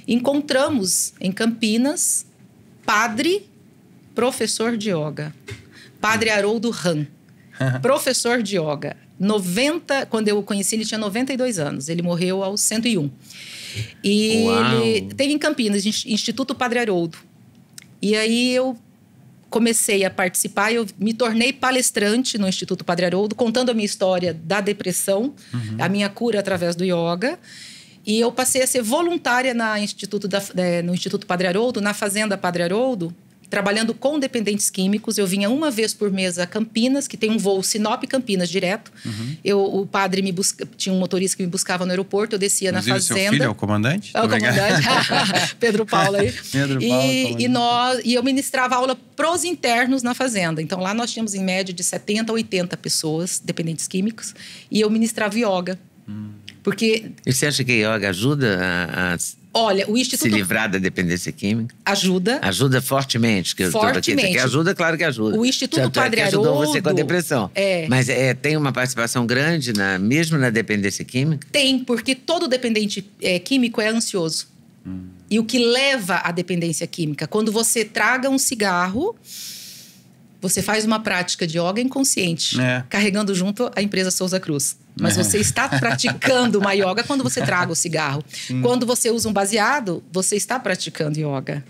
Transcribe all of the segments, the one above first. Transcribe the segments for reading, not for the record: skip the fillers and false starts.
encontramos em Campinas padre, professor de yoga. Padre Haroldo Han, professor de yoga. Quando eu o conheci, ele tinha 92 anos. Ele morreu aos 101. E ele teve em Campinas, Instituto Padre Haroldo. E aí eu comecei a participar, eu me tornei palestrante no Instituto Padre Haroldo, contando a minha história da depressão, a minha cura através do yoga. E eu passei a ser voluntária no Instituto Padre Haroldo, na Fazenda Padre Haroldo, trabalhando com dependentes químicos. Eu vinha uma vez por mês a Campinas, que tem um voo Sinop-Campinas direto. O padre tinha um motorista que me buscava no aeroporto, eu descia na fazenda. Seu filho é o comandante? É o comandante, Pedro Paulo aí. Pedro Paulo, e eu ministrava aula pros internos na fazenda. Então lá nós tínhamos em média de 70 a 80 pessoas, dependentes químicos, e eu ministrava yoga. Porque... E você acha que yoga ajuda a Olha, o Instituto... se livrar da dependência química? Ajuda. Ajuda fortemente. Fortemente. Que ajuda, claro que ajuda. O Instituto Padre Haroldo Haroldo... ajudou você com a depressão. Mas tem uma participação grande, mesmo na dependência química? Tem, porque todo dependente químico é ansioso. E o que leva à dependência química? Quando você traga um cigarro... Você faz uma prática de yoga inconsciente, carregando junto a empresa Souza Cruz. Mas você está praticando uma yoga quando você traga o cigarro. Quando você usa um baseado, você está praticando yoga.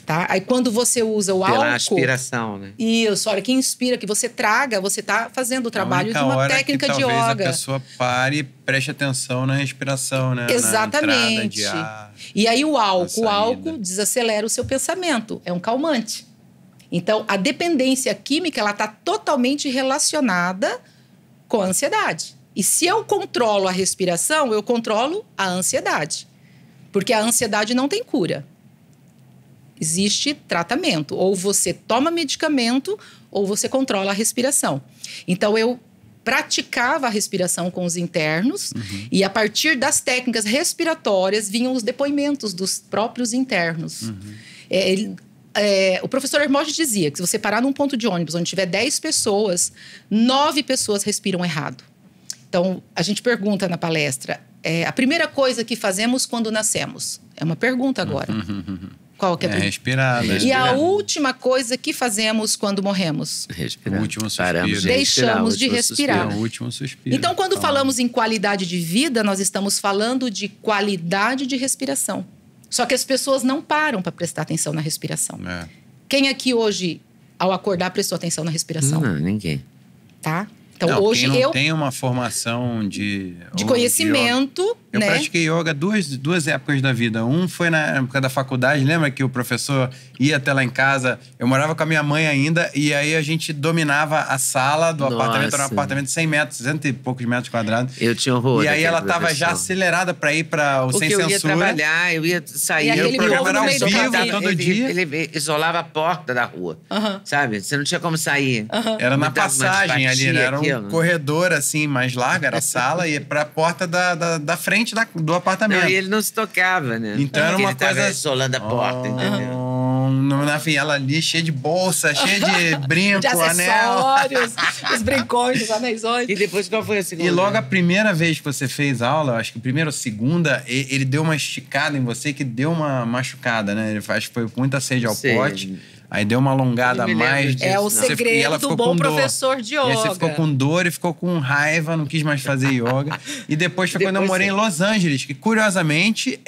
Tá? Aí quando você usa o álcool... Pela aspiração, né? Isso, a hora que inspira, que você traga, você está fazendo o trabalho de uma técnica de yoga. Talvez a pessoa pare e preste atenção na respiração, né? Exatamente. Na entrada de ar, e aí o álcool desacelera o seu pensamento. É um calmante. Então, a dependência química, ela está totalmente relacionada com a ansiedade. E se eu controlo a respiração, eu controlo a ansiedade. Porque a ansiedade não tem cura. Existe tratamento. Ou você toma medicamento, ou você controla a respiração. Então, eu praticava a respiração com os internos. E a partir das técnicas respiratórias, vinham os depoimentos dos próprios internos. O professor Hermógenes dizia que se você parar num ponto de ônibus onde tiver 10 pessoas, 9 pessoas respiram errado. Então, a gente pergunta na palestra, a primeira coisa que fazemos quando nascemos? É uma pergunta agora. Qual que é a primeira? Respirar. E a última coisa que fazemos quando morremos? Respirar. O último suspiro. Deixamos de respirar. O último suspiro. Então, quando falamos em qualidade de vida, nós estamos falando de qualidade de respiração. Só que as pessoas não param para prestar atenção na respiração. Quem aqui hoje, ao acordar, prestou atenção na respiração? Não, ninguém. Tá? Então, hoje quem não tem uma formação de conhecimento, eu pratiquei yoga duas épocas da vida. Um foi na época da faculdade. Lembra que o professor ia até lá em casa? Eu morava com a minha mãe ainda. E aí a gente dominava a sala do apartamento. Era um apartamento de 100 metros, 200 e poucos metros quadrados. Eu tinha horror. E aí ela tava já acelerada para ir para o Sem Censura. Eu ia trabalhar, eu ia sair. E o programa era ao vivo todo dia. Ele isolava a porta da rua, sabe? Você não tinha como sair. Era na passagem ali, né? Era um corredor assim, mais largo. Era a sala e pra porta da frente do apartamento. Não, e ele não se tocava, né? Então era uma ele coisa... tava isolando a porta, entendeu? Na ela ali, cheia de bolsa, cheia de brinco, de acessórios, os brincões, os anéisões. E depois, qual foi a segunda? E logo a primeira vez que você fez aula, acho que a primeira ou segunda, ele deu uma esticada em você que deu uma machucada, né? Ele acho que foi com muita sede ao pote. Aí deu uma alongada a mais. É o segredo do bom professor de yoga. E aí você ficou com dor e ficou com raiva, não quis mais fazer yoga. E depois foi quando eu morei em Los Angeles, que curiosamente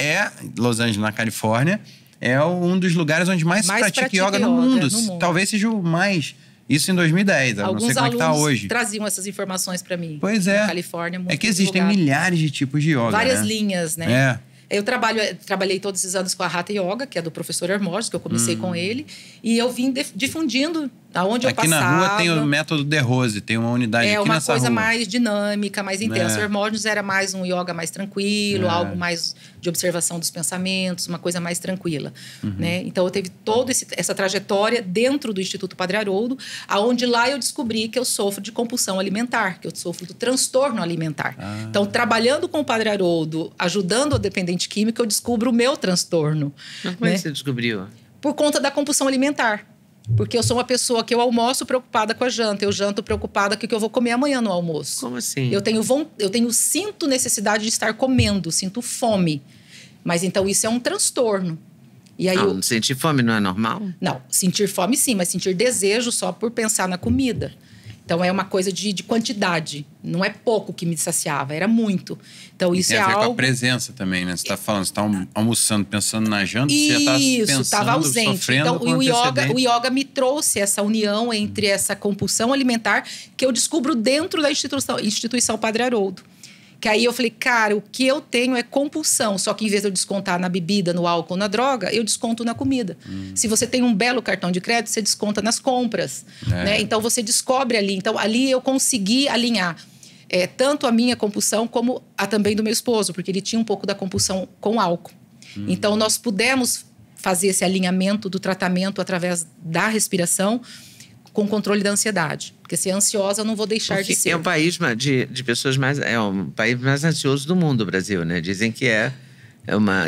Los Angeles, na Califórnia, é um dos lugares onde mais se pratica yoga no mundo. Talvez seja o mais... Isso em 2010, eu não sei como é que tá hoje. Traziam essas informações para mim. Pois é. Na Califórnia, muito que existem milhares de tipos de yoga, várias linhas, né? Eu trabalhei todos esses anos com a Hatha Yoga, que é do professor Hermógenes, que eu comecei com ele. E eu vim difundindo aonde eu passava. Aqui na rua tem o método De Rose, tem uma unidade aqui nessa rua. É uma coisa mais dinâmica, mais intensa. O Hermógenes era mais um yoga mais tranquilo, algo mais de observação dos pensamentos, uma coisa mais tranquila. Né? Então, eu teve toda essa trajetória dentro do Instituto Padre Haroldo, aonde lá eu descobri que eu sofro de compulsão alimentar, que eu sofro do transtorno alimentar. Então, trabalhando com o Padre Haroldo, ajudando o dependente químico, eu descubro o meu transtorno. Mas como é que você descobriu? Por conta da compulsão alimentar. Porque eu sou uma pessoa que eu almoço preocupada com a janta, eu janto preocupada com o que eu vou comer amanhã no almoço. Como assim? Eu sinto necessidade de estar comendo, sinto fome. Mas então isso é um transtorno. E aí não, sentir fome não é normal? Não, sentir fome sim, mas sentir desejo só por pensar na comida. Então, é uma coisa de quantidade. Não é pouco que me saciava, era muito. Então, isso é algo... Tem a ver com a presença também, né? Você está falando, você está almoçando, pensando na janta, você está pensando, estava ausente. Sofrendo então, com o yoga me trouxe essa união entre essa compulsão alimentar que eu descubro dentro da instituição Padre Haroldo. Que aí eu falei, cara, o que eu tenho é compulsão. Só que em vez de eu descontar na bebida, no álcool, na droga, eu desconto na comida. Se você tem um belo cartão de crédito, você desconta nas compras. Né? Então, você descobre ali. Então, ali eu consegui alinhar tanto a minha compulsão como a também do meu esposo. Porque ele tinha um pouco da compulsão com álcool. Então, nós pudemos fazer esse alinhamento do tratamento através da respiração com controle da ansiedade. Porque se é ansiosa, eu não vou deixar de ser. É um país de pessoas mais... É um país mais ansioso do mundo, o Brasil, né? Dizem que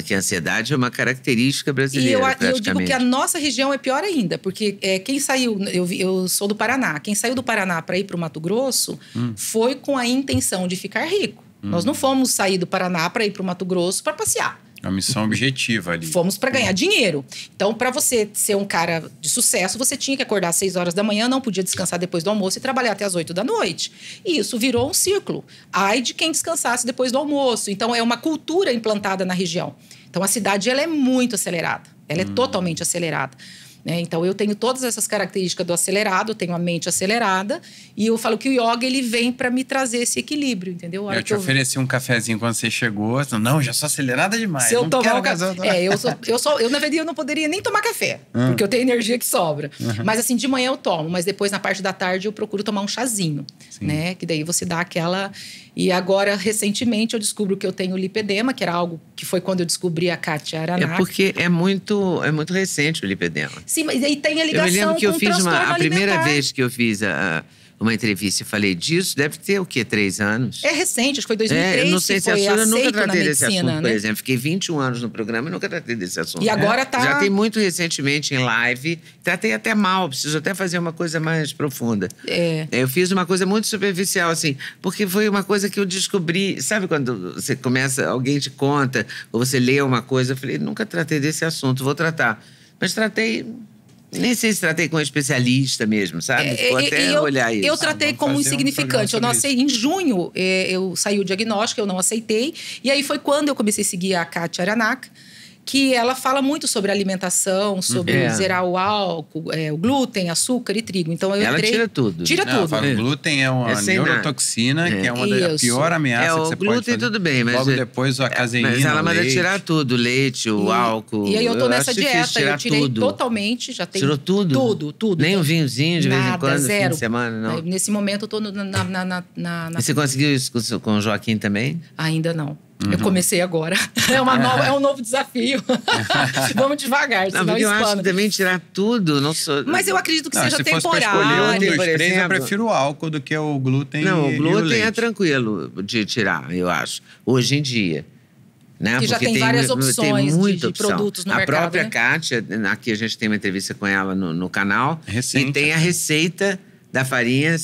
que a ansiedade é uma característica brasileira, E eu digo que a nossa região é pior ainda. Porque quem saiu... Eu sou do Paraná. Quem saiu do Paraná para ir para o Mato Grosso foi com a intenção de ficar rico. Nós não fomos sair do Paraná para ir para o Mato Grosso para passear. Uma missão objetiva ali. Fomos para ganhar dinheiro. Então, para você ser um cara de sucesso, você tinha que acordar às 6 horas da manhã, não podia descansar depois do almoço e trabalhar até às 8 da noite. E isso virou um círculo. Ai de quem descansasse depois do almoço. Então, é uma cultura implantada na região. Então, a cidade ela é muito acelerada. Ela é totalmente acelerada. Então, eu tenho todas essas características do acelerado, eu tenho a mente acelerada e eu falo que o yoga, ele vem para me trazer esse equilíbrio, entendeu? Eu te ofereci um cafezinho quando você chegou, não, já sou acelerada demais, se eu não tomar quero café, eu na verdade eu não poderia nem tomar café, porque eu tenho energia que sobra. Mas assim, de manhã eu tomo, mas depois na parte da tarde eu procuro tomar um chazinho, né? Que daí você dá aquela... E agora, recentemente, eu descubro que eu tenho lipedema, que era algo que foi quando eu descobri a Kátia Aranac. É porque é muito recente o lipedema. Sim, mas aí tem a ligação com o transtorno alimentar. Eu me lembro que eu fiz a primeira vez que eu fiz uma entrevista e falei disso, deve ter o quê? 3 anos? É recente, acho que foi 2003 não sei que foi eu nunca tratei medicina, desse assunto, né? por exemplo. Fiquei 21 anos no programa e nunca tratei desse assunto. E agora tá... Já tem muito recentemente em live. Tratei até mal, preciso até fazer uma coisa mais profunda. Eu fiz uma coisa muito superficial, assim, porque foi uma coisa que eu descobri... Sabe quando você começa, alguém te conta, ou você lê uma coisa, eu falei, nunca tratei desse assunto, vou tratar. Mas tratei... Nem sei se tratei com um especialista mesmo, sabe? Vou até olhar isso. Eu tratei como insignificante. Eu não aceitei. Em junho, eu saí o diagnóstico, eu não aceitei. E aí foi quando eu comecei a seguir a Kátia Aranac, que ela fala muito sobre alimentação, sobre zerar o álcool, o glúten, açúcar e trigo. Então, ela tira tudo. Tira tudo. Fala, o glúten é uma neurotoxina, que é uma da pior ameaça que você pode fazer. O glúten tudo bem, mas... Logo depois a caseína, mas ela manda tirar tudo, leite, o álcool. E aí eu tô nessa dieta, eu tirei totalmente, já tenho... Tirou tudo? Tudo. Nem um vinhozinho de vez em quando, zero. Fim de semana, não? Nesse momento eu tô E você conseguiu isso com o Joaquim também? Ainda não. Eu comecei agora. É um novo desafio. Vamos devagar, senão porque eu espana. acho que também tirar tudo, não sou... Mas eu acredito que seja se temporário. Fosse pra escolher um dos três, exemplo, eu prefiro o álcool do que o glúten. Não, o glúten leite. é tranquilo de tirar, eu acho. Hoje em dia. Né? Que já tem várias opções de produtos no mercado. A própria né? Kátia, aqui a gente tem uma entrevista com ela no canal. Recente, e tem a receita da farinha...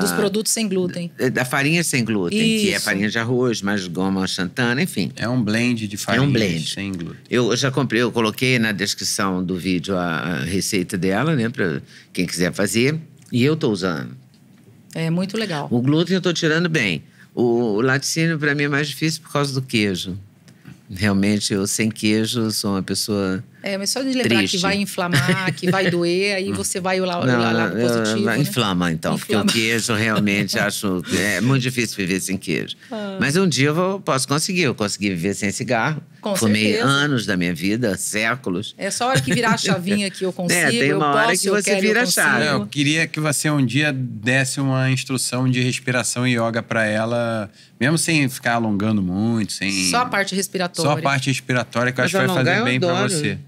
Dos produtos sem glúten. Da farinha sem glúten, que é farinha de arroz, mais goma xantana, enfim. É um blend de farinha sem glúten. Eu já comprei, eu coloquei na descrição do vídeo a receita dela, né? Pra quem quiser fazer. E eu tô usando. É muito legal. O glúten eu tô tirando bem. O laticínio, para mim, é mais difícil por causa do queijo. Realmente, eu sem queijo sou uma pessoa mas só de lembrar triste. Que vai inflamar, que vai doer, aí você vai olhar pro positivo, né? Inflama, então. Porque o queijo, realmente, acho... É muito difícil viver sem queijo. Mas um dia eu posso conseguir. Eu consegui viver sem cigarro. Com Fumei certeza. anos da minha vida, séculos. É só a hora que virar a chavinha que eu consigo, tem uma hora que você vira a chave. Eu queria que você um dia desse uma instrução de respiração e yoga para ela, mesmo sem ficar alongando muito, sem... Só a parte respiratória. Só a parte respiratória, que eu acho que vai fazer bem para você.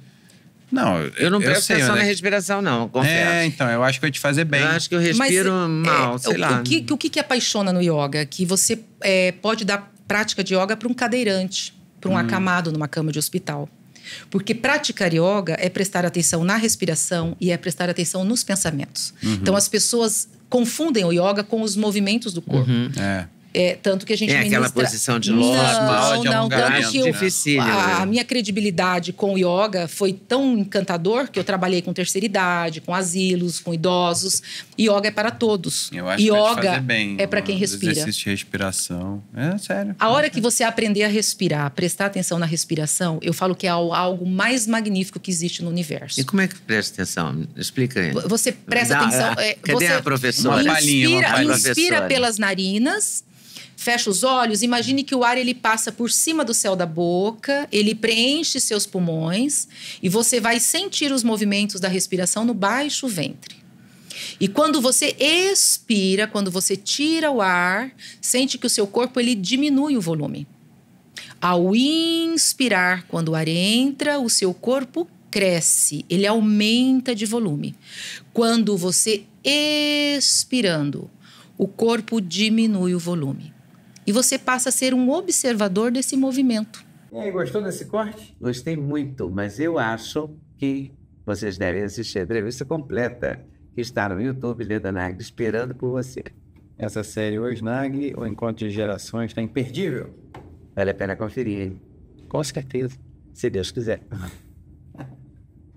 Não, eu não presto atenção na respiração, não, confesso. Então, eu acho que vai te fazer bem. Eu acho que eu respiro mal, sei lá. O que apaixona no yoga? Que você pode dar prática de yoga para um cadeirante, para um acamado numa cama de hospital. Porque praticar yoga é prestar atenção na respiração e é prestar atenção nos pensamentos. Então, as pessoas confundem o yoga com os movimentos do corpo. Tanto que a gente ministra... aquela posição de loto, não, tanto que difícil, a minha credibilidade com o yoga foi tão encantador que eu trabalhei com terceira idade, com asilos, com idosos. Yoga é para todos. Eu acho yoga que fazer bem, é para quem respira. Exercício de respiração. Sério. A hora que você aprender a respirar, prestar atenção na respiração, eu falo que é algo mais magnífico que existe no universo. E como é que presta atenção? Explica aí. Você presta atenção... Cadê a professora? Inspira pelas narinas... Fecha os olhos, imagine que o ar ele passa por cima do céu da boca, ele preenche seus pulmões e você vai sentir os movimentos da respiração no baixo ventre. E quando você expira, quando você tira o ar, sente que o seu corpo ele diminui o volume. Ao inspirar, quando o ar entra, o seu corpo cresce, ele aumenta de volume. Quando você expirando, o corpo diminui o volume. E você passa a ser um observador desse movimento. E aí, gostou desse corte? Gostei muito, mas eu acho que vocês devem assistir a entrevista completa, que está no YouTube, Leda Nagli, esperando por você. Essa série Hoje Nagli, o Encontro de Gerações, está imperdível. Vale a pena conferir, hein? Com certeza. Se Deus quiser.